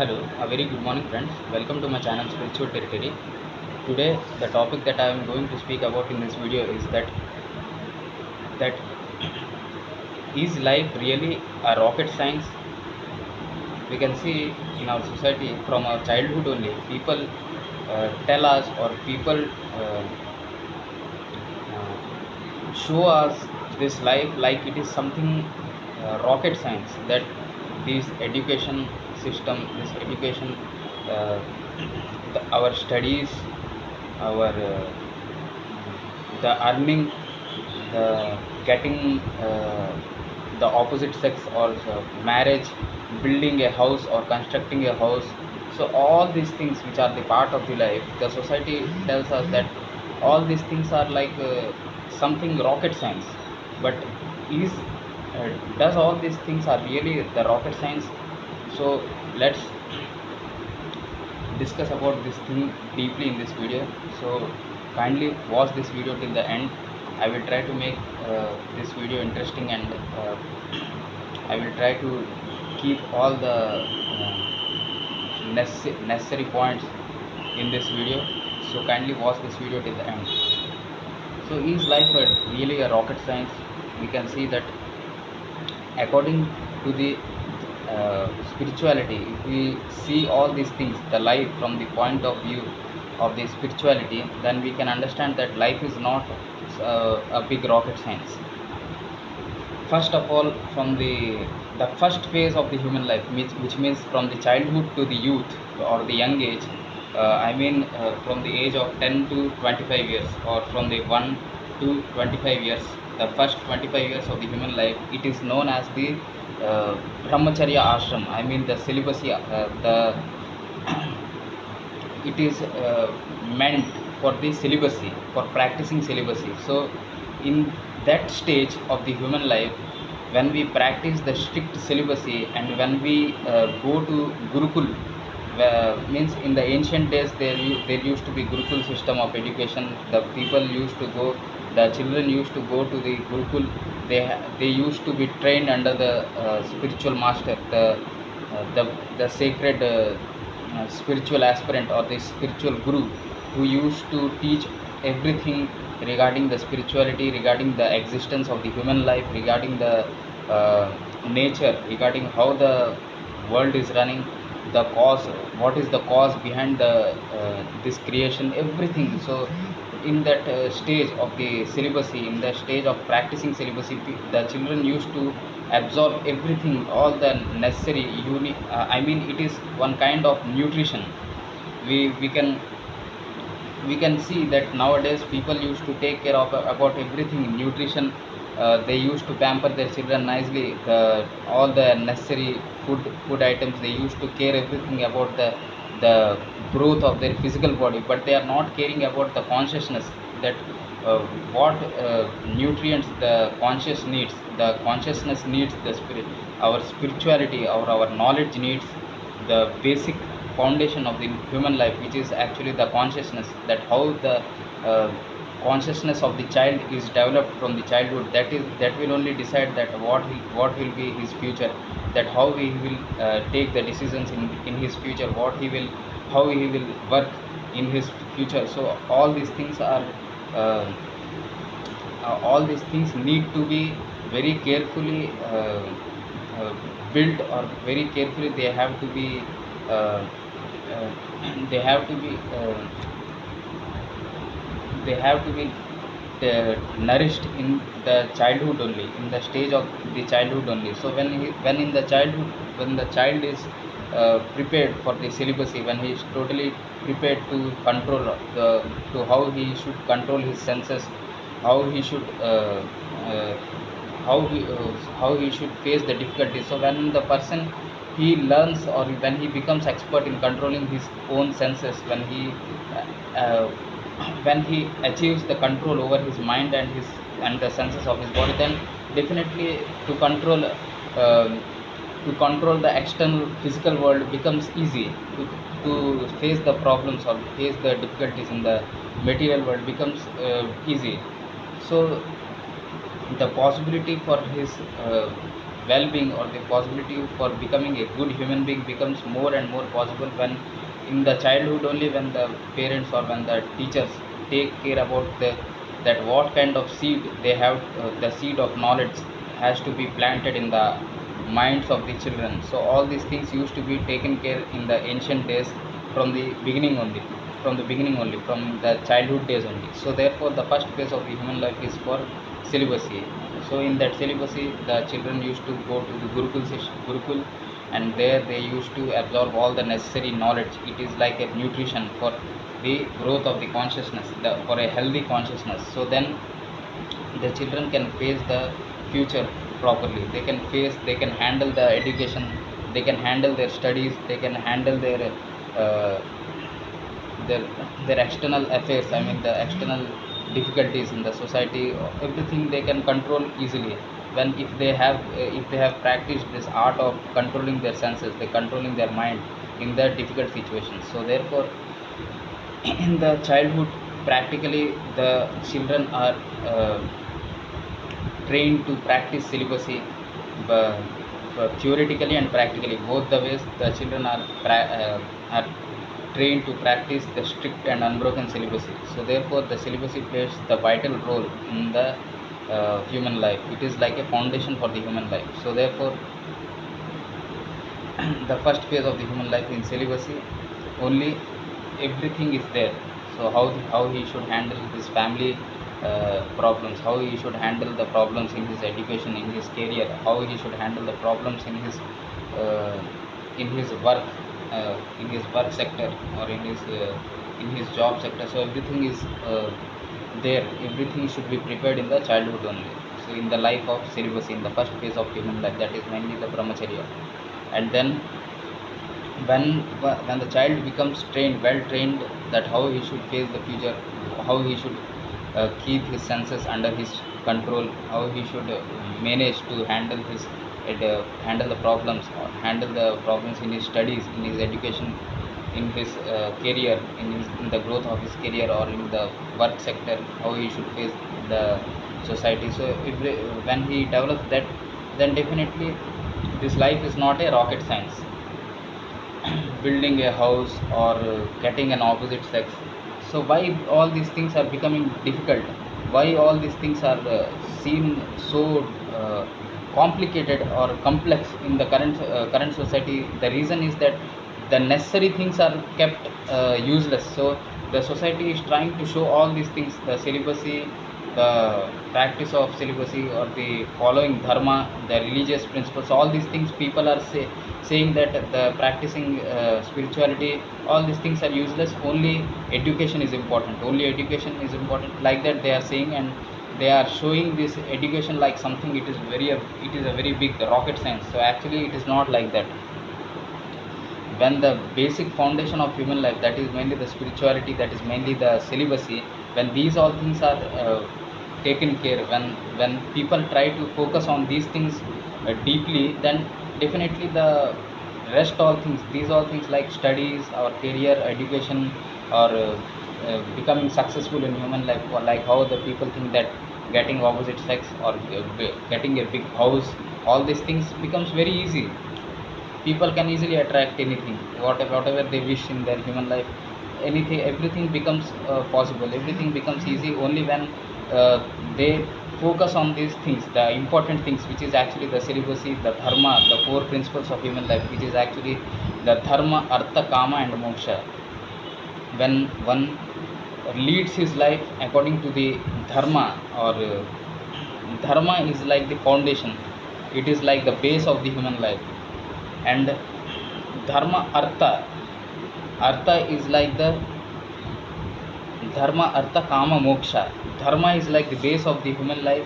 Hello, a very good morning, friends. Welcome to my channel Spiritual Territory. Today, the topic that I am going to speak about in this video is that is life really a rocket science? We can see in our society from our childhood only, people tell us or people show us this life like it is something rocket science, that this education system, this education, uh, our studies, our the earning, the getting the opposite sex, or marriage, building a house or constructing a house. So all these things which are the part of the life, the society tells us that all these things are like something rocket science. But is does all these things are really the rocket science? So let's discuss about this thing deeply in this video. So kindly watch this video till the end. I will try to make this video interesting, and I will try to keep all the necessary points in this video. So kindly watch this video till the end. So is life really a rocket science? We can see that according to the spirituality, if we see all these things, the life from the point of view of the spirituality, then we can understand that life is not a big rocket science. First of all, from the first phase of the human life, which means from the childhood to the youth or the young age, from the age of 10 to 25 years, or from the 1 to 25 years, the first 25 years of the human life, it is known as the brahmacharya ashram. The celibacy, the it is meant for the celibacy, for practicing celibacy. So in that stage of the human life, when we practice the strict celibacy, and when we go to gurukul, means in the ancient days there used to be gurukul system of education. The people used to go, the children used to go to the gurukul. They used to be trained under the spiritual master, the sacred spiritual aspirant, or the spiritual guru, who used to teach everything regarding the spirituality, regarding the existence of the human life, regarding the nature, regarding how the world is running, the cause, what is the cause behind the this creation, everything. So in that stage of the celibacy, in the stage of practicing celibacy, the children used to absorb everything, all the necessary it is one kind of nutrition. We we can we can see that nowadays people used to take care of about everything nutrition. They used to pamper their children nicely, all the necessary food items. They used to care everything about the growth of their physical body, but they are not caring about the consciousness, that what nutrients the consciousness needs, the spirit, our spirituality, or our knowledge needs, the basic foundation of the human life, which is actually the consciousness. That how the uh, consciousness of the child is developed from the childhood, that will only decide that what will be his future, that how he will take the decisions in his future, what he will, how he will work in his future. So uh, all these things need to be very carefully uh, built, or very carefully they have to be uh, uh, they have to be they have to be nourished in the childhood only, in the stage of the childhood only. So when in the childhood, when the child is prepared for the celibacy, when he is totally prepared to control the, to how he should control his senses, how he should uh, how he should face the difficulties. So when the person, he learns, or when he becomes expert in controlling his own senses, uh, when he achieves the control over his mind and the senses of his body, then definitely to control the external physical world becomes easy. To face the problems or face the difficulties in the material world becomes easy. So the possibility for his well-being or the possibility for becoming a good human being becomes more and more possible when in the childhood only, when the parents or when the teachers take care about that what kind of seed they have, the seed of knowledge has to be planted in the minds of the children. So all these things used to be taken care in the ancient days, from the beginning only, from the childhood days only. So therefore the first phase of the human life is for celibacy. So in that celibacy, the children used to go to the Gurukul, and there they used to absorb all the necessary knowledge. It is like a nutrition for the growth of the consciousness, for a healthy consciousness. So then the children can face the future properly. They can handle the education, they can handle their studies, they can handle uh, their their external affairs, I mean the external difficulties in the society. Everything they can control easily when, if they have practiced this art of controlling their senses, they controlling their mind in the difficult situations. So therefore in the childhood, practically the children are trained to practice celibacy, theoretically and practically, both the ways. The children are trained to practice the strict and unbroken celibacy. So therefore the celibacy plays the vital role in the human life. It is like a foundation for the human life. So therefore the first phase of the human life in celibacy only, everything is there. So how he should handle his family problems, how he should handle the problems in his education, in his career, how he should handle the problems uh, in his work, in his work sector, or in his job sector. So everything is there. Everything should be prepared in the childhood only. So in the life of celibacy, in the first phase of human life, that is mainly the brahmacharya. And then when the child becomes well trained, that how he should face the future, how he should keep his senses under his control, how he should manage to handle the problems, or handle the problems in his studies, in his education, in his career, in the growth of his career, or in the work sector, how he should face the society. So when he develops that, then definitely this life is not a rocket science, building a house or getting an opposite sex. So why all these things are becoming difficult, why all these things are seen so uh, complicated or complex in the current society? The reason is that the necessary things are kept useless. So the society is trying to show all these things, the celibacy, the practice of celibacy, or the following dharma, the religious principles, all these things people are saying that the practicing spirituality, all these things are useless, only education is important, only education is important, like that they are saying. And they are showing this education like something, it is a very big rocket science. So actually it is not like that. When the basic foundation of human life, that is mainly the spirituality, that is mainly the celibacy, when these all things are taken care, when people try to focus on these things deeply, then definitely the rest all things, these all things like studies, our career, education, or becoming successful in human life, or like how the people think that getting opposite sex, or getting a big house, all these things becomes very easy. People can easily attract anything, whatever they wish in their human life. Anything, everything becomes possible, everything becomes easy only when uh, they focus on these things, the important things, which is actually the celibacy, the dharma, the four principles of human life, which is actually the dharma, artha, kama, and moksha. When one leads his life according to the dharma, or dharma is like the foundation, it is like the base of the human life. And dharma, artha is like the dharma, artha, kama, moksha. Dharma is like the base of the human life,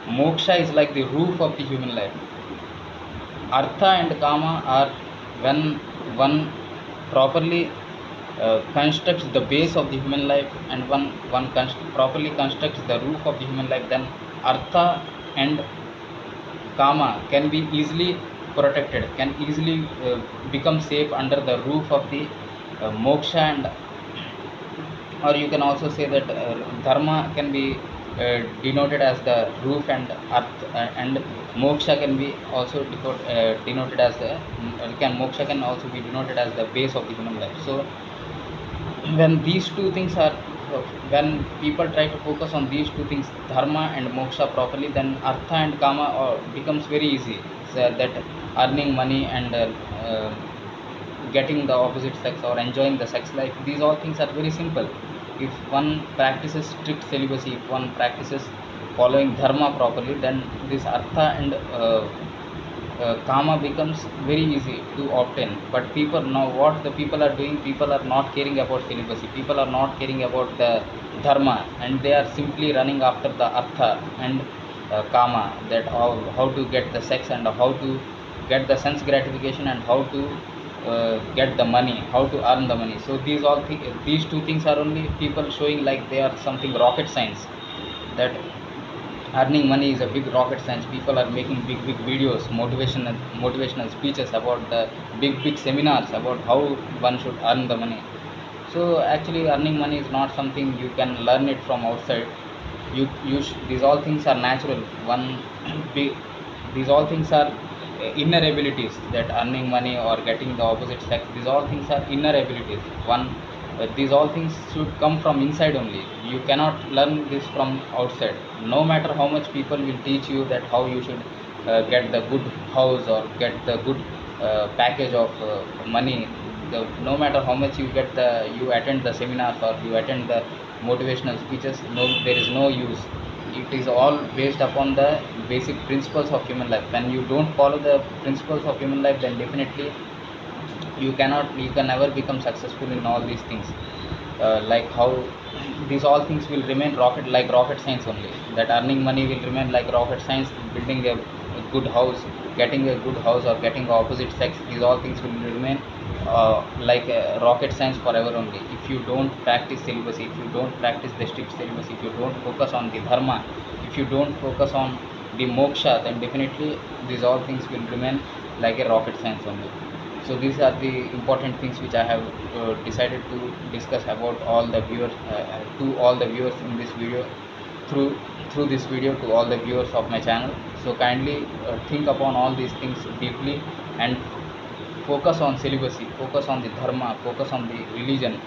moksha is like the roof of the human life. Artha and kama are when one properly constructs the base of the human life, and properly constructs the roof of the human life, then artha and kama can be easily protected, can easily become safe under the roof of the moksha. And or you can also say that dharma can be denoted as the roof, and earth, and moksha can be also denoted as the moksha can also be denoted as the base of the human life. So when these two things are when people try to focus on these two things, dharma and moksha, properly, then artha and kama becomes very easy. So that earning money and getting the opposite sex or enjoying the sex life, these all things are very simple if one practices strict celibacy, if one practices following dharma properly. Then this artha and kama becomes very easy to obtain. But people now, what the people are doing, people are not caring about celibacy, people are not caring about the dharma, and they are simply running after the artha and kama, that how to get the sex and how to get the sense gratification and how to get the money, how to earn the money. So these two things are only people showing like they are something rocket science, that earning money is a big rocket science. People are making big videos, motivational speeches, about the big seminars about how one should earn the money. So actually earning money is not something you can learn it from outside. These all things are natural. These all things are inner abilities, that earning money or getting the opposite sex, these all things are inner abilities. These all things should come from inside only. You cannot learn this from outside. No matter how much people will teach you that how you should get the good house or get the good package of money, no matter how much you attend the seminars or you attend the motivational speeches, no, there is no use. It is all based upon the basic principles of human life. When you don't follow the principles of human life, then definitely you can never become successful in all these things. Like how these all things will remain rocket science only. That earning money will remain like rocket science. Building a good house, getting a good house or getting the opposite sex, these all things will remain like rocket science forever only. If you don't practice celibacy, if you don't practice the strict celibacy, if you don't focus on the dharma, if you don't focus on the moksha, then definitely these all things will remain like a rocket science only. So these are the important things which I have decided to discuss about all the viewers, to all the viewers in this video, through this video, to all the viewers of my channel. So kindly think upon all these things deeply and focus on celibacy, focus on the dharma, focus on the religion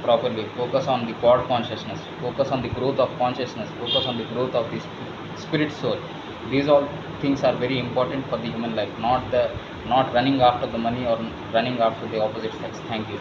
properly, focus on the god consciousness, focus on the growth of consciousness, focus on the growth of the spirit soul. These all things are very important for the human life, not running after the money or running after the opposite sex. Thank you.